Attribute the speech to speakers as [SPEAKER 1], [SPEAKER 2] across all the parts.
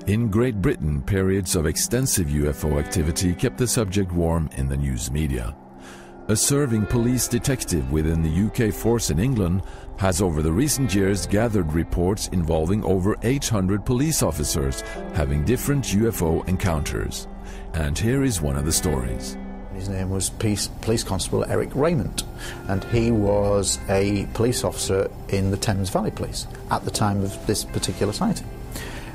[SPEAKER 1] In Great Britain, periods of extensive UFO activity kept the subject warm in the news media. A serving police detective within the UK force in England has over the recent years gathered reports involving over 800 police officers having different UFO encounters. And here is one of the stories.
[SPEAKER 2] His name was Police Constable Eric Raymond, and he was a police officer in the Thames Valley Police at the time of this particular sighting.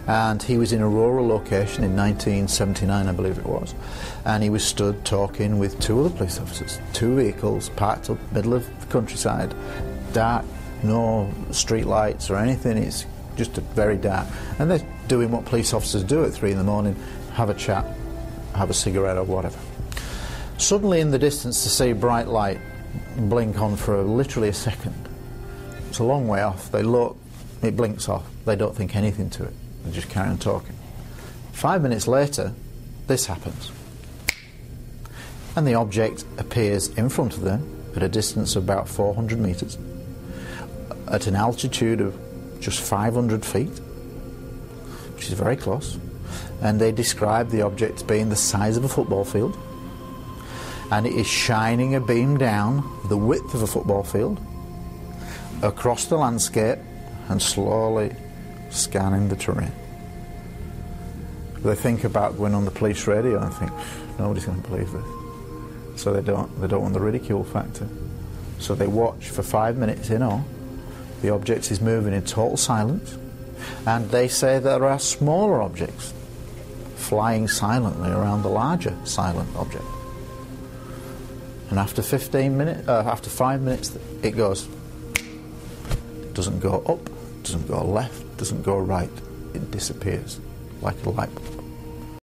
[SPEAKER 2] And he was in a rural location in 1979, I believe it was, and he was stood talking with two other police officers, two vehicles parked up middle of the countryside, dark, no street lights or anything, it's just very dark, and they're doing what police officers do at 3 in the morning, have a chat, have a cigarette or whatever. Suddenly in the distance they see a bright light blink on for literally a second. It's a long way off, they look, it blinks off, they don't think anything to it. They just carry on talking. 5 minutes later, this happens. And the object appears in front of them at a distance of about 400 metres, at an altitude of just 500 feet, which is very close. And they describe the object as being the size of a football field. And it is shining a beam down the width of a football field across the landscape and slowly scanning the terrain. They think about going on the police radio and think, nobody's going to believe this. So they don't want the ridicule factor. So they watch for 5 minutes in all. The object is moving in total silence, and they say there are smaller objects flying silently around the larger silent object. And after 5 minutes, it goes. It doesn't go up, doesn't go left, doesn't go right. It disappears like a light bulb.